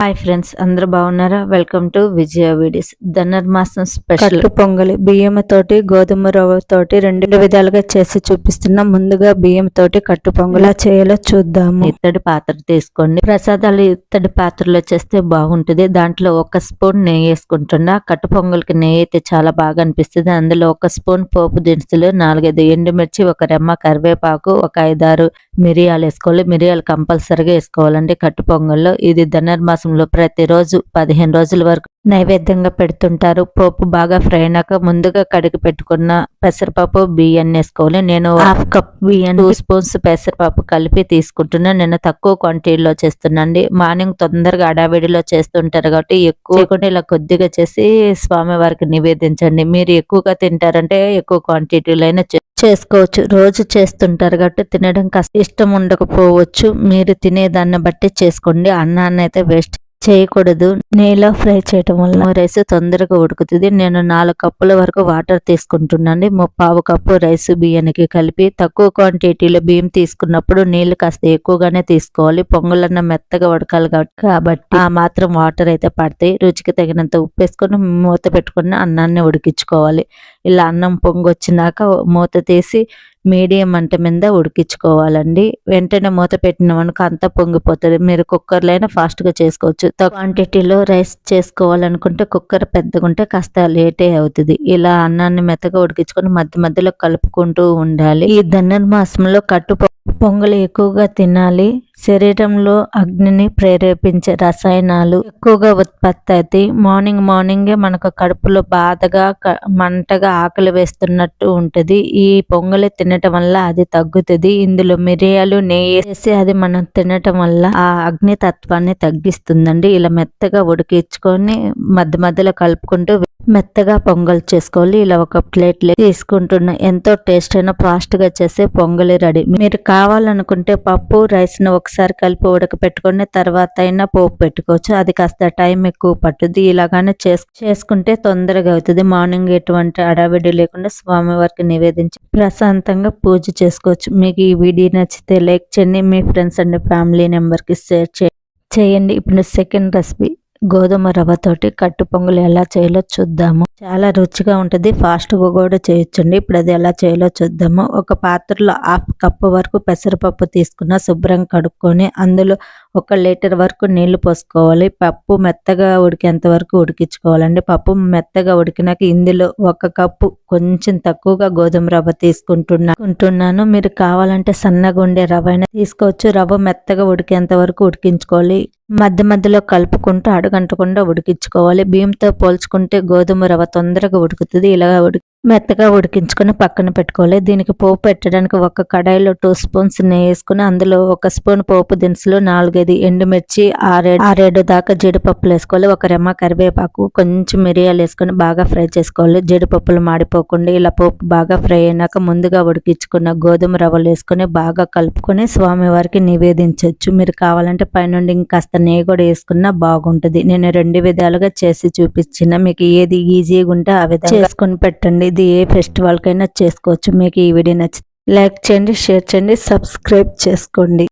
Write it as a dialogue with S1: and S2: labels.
S1: Hi friends, అందరూ బాగున్నారా? Welcome to Vijaya videos. Dhanurmasam special కట్టు పొంగలి బియ్యం తోటి గోధుమ రవ్వ తోటి రెండు విధాలుగా చేసి చూపిస్తున్నాం. ముందుగా బియ్యం తోటి కట్టు పొంగలి ఎలా చేయాలో చూద్దాము. ఇత్తడి పాత్ర తీసుకోండి. ప్రసాదాలు ఇత్తడి పాత్రలో చేస్తే బాగుంటుంది. దాంట్లో 1 స్పూన్ నెయ్యి వేసుకుంటున్నా. కట్టు పొంగలికి నెయ్యి అయితే చాలా బాగా అనిపిస్తుంది. అందులో 1 స్పూన్ పోపు దినుసులు, 4-5 ఎండుమిర్చి, 1 రెమ్మ కరివేపాకు, ఒక 5-6 మిరియాలు వేసుకోవాలి. మిరియాలు కంపల్సరిగా వేసుకోవాలండి కట్టు పొంగల్లో. ఇది ధనుర్మాసం ప్రతిరోజు 15 రోజుల వరకు నైవేద్యంగా పెడుతుంటారు. పోపు బాగా ఫ్రై అయినాక ముందుగా కడిగి పెట్టుకున్న పెసరపప్పు బియ్యాన్ని వేసుకోవాలి. నేను 1/2 కప్ బియ్యం 2 స్పూన్స్ పెసరపప్పు కలిపి తీసుకుంటున్నా. నేను తక్కువ క్వాంటిటీలో చేస్తున్నాండి. మార్నింగ్ తొందరగా అడావిడిలో చేస్తుంటారు కాబట్టి ఎక్కువ ఇలా కొద్దిగా చేసి స్వామి వారికి నివేదించండి. మీరు ఎక్కువగా తింటారంటే ఎక్కువ క్వాంటిటీలో అయినా చేసుకోవచ్చు. రోజు చేస్తుంటారు కాబట్టి తినడం ఇష్టం ఉండకపోవచ్చు. మీరు తినేదాన్ని బట్టి చేసుకోండి. అన్నాన్ని అయితే వేస్ట్ చేయకూడదు. నెయ్యిలో ఫ్రై చేయటం వల్ల రైస్ తొందరగా ఉడుకుతుంది. నేను 4 కప్పుల వరకు వాటర్ తీసుకుంటున్నాను. 1/4 కప్పు రైస్ బియ్యానికి కలిపి తక్కువ క్వాంటిటీలో బియ్యం తీసుకున్నప్పుడు నీళ్లు కాస్త ఎక్కువగానే తీసుకోవాలి. పొంగలన్న మెత్తగా ఉడకాలి కాబట్టి ఆ మాత్రం వాటర్ అయితే పడతాయి. రుచికి తగినంత ఉప్పు వేసుకొని మూత పెట్టుకుని అన్నాన్ని ఉడికించుకోవాలి. ఇలా అన్నం పొంగొచ్చినాక మూత తీసి మీడియం మంట మీద ఉడికించుకోవాలండి. వెంటనే మూత పెట్టినామనుకో అంతా పొంగిపోతుంది. మీరు కుక్కర్లో అయినా ఫాస్ట్గా చేసుకోవచ్చు. క్వాంటిటీలో రైస్ చేసుకోవాలనుకుంటే కుక్కర్ పెద్దగా ఉంటే కాస్త లేటే అవుతుంది. ఇలా అన్నాన్ని మెత్తగా ఉడికించుకొని మధ్య మధ్యలో కలుపుకుంటూ ఉండాలి. ఈ ధనుర్మాసంలో కట్టు పొంగలి ఎక్కువగా తినాలి. శరీరంలో అగ్నిని ప్రేరేపించే రసాయనాలు ఎక్కువగా ఉత్పత్తి అవుతాయి. మార్నింగే మనకు కడుపులో బాధగా మంటగా ఆకలి వేస్తున్నట్టు ఉంటుంది. ఈ పొంగలి తినటం వల్ల అది తగ్గుతుంది. ఇందులో మిరియాలు నెయ్యి వేసి అది మనం తినటం వల్ల ఆ అగ్ని తత్వాన్ని తగ్గిస్తుందండి. ఇలా మెత్తగా ఉడికించుకొని మధ్య మధ్యలో కలుపుకుంటూ మెత్తగా పొంగల్ చేసుకోవాలి. ఇలా ఒక ప్లేట్లో తీసుకుంటున్నా. ఎంతో టేస్ట్ అయినా ఫాస్ట్ గా చేసే పొంగలి రెడీ. మీరు కావాలనుకుంటే పప్పు రైస్ ను ఒకసారి కలిపి ఉడకపెట్టుకుని తర్వాత అయినా పోపు పెట్టుకోవచ్చు. అది కాస్త టైం ఎక్కువ పట్టుద్ది. ఇలాగానే చేసుకుంటే తొందరగా అవుతుంది. మార్నింగ్ ఎటువంటి అడావిడి లేకుండా స్వామివారికి నివేదించి ప్రశాంతంగా పూజ చేసుకోవచ్చు. మీకు ఈ వీడియో నచ్చితే లైక్ చేయండి. మీ ఫ్రెండ్స్ అండ్ ఫ్యామిలీ మెంబర్ కి షేర్ చేయండి. ఇప్పుడు సెకండ్ రెసిపీ గోధుమ రవ్వతోటి కట్టు పొంగలి ఎలా చేయాలో చూద్దాము. చాలా రుచిగా ఉంటుంది. ఫాస్ట్గా కూడా చేయొచ్చండి. ఇప్పుడు అది ఎలా చేయాలో చూద్దాము. ఒక పాత్రలో 1/2 కప్పు వరకు పెసరపప్పు తీసుకున్న శుభ్రం కడుక్కొని అందులో 1 లీటర్ వరకు నీళ్లు పోసుకోవాలి. పప్పు మెత్తగా ఉడికేంత వరకు ఉడికించుకోవాలండి. పప్పు మెత్తగా ఉడికినాక ఇందులో 1 కప్పు కొంచెం తక్కువగా గోధుమ రవ్వ తీసుకుంటున్నాను. మీరు కావాలంటే సన్నగా ఉండే రవ్వ అయినా తీసుకోవచ్చు. రవ్వ మెత్తగా ఉడికేంత వరకు ఉడికించుకోవాలి. మధ్య మధ్యలో కలుపుకుంటూ అడుగంటకుండా ఉడికించుకోవాలి. బియ్యంతో పోల్చుకుంటే గోధుమ రవ్వ తొందరగా ఉడుకుతుంది. ఇలా మెత్తగా ఉడికించుకొని పక్కన పెట్టుకోవాలి. దీనికి పోపు పెట్టడానికి ఒక కడాయిలో 2 స్పూన్స్ నెయ్యి వేసుకుని అందులో 1 స్పూన్ పోపు దినుసులు, 4-5 ఎండుమిర్చి, 6-7 దాకా జీడిపప్పులు వేసుకోవాలి. 1 రెమ్మ కరివేపాకు, కొంచెం మిరియాలు వేసుకొని బాగా ఫ్రై చేసుకోవాలి. జీడిపప్పులు మాడిపోకుండా ఇలా పోపు బాగా ఫ్రై అయినాక ముందుగా ఉడికించుకున్న గోధుమ రవ్వలు వేసుకొని బాగా కలుపుకొని స్వామివారికి నివేదించవచ్చు. మీరు కావాలంటే పైనుండి ఇంకాస్త నెయ్యి కూడా వేసుకున్నా బాగుంటుంది. నేను 2 విధాలుగా చేసి చూపించిన. మీకు ఏది ఈజీగా ఉంటే ఆ విధంగా చేసుకొని పెట్టండి. ఇది ఏ ఫెస్టివల్ కైనా చేసుకోవచ్చు. మీకు ఈ వీడియో నచ్చితే లైక్ చేయండి, షేర్ చేయండి, సబ్స్క్రైబ్ చేసుకోండి.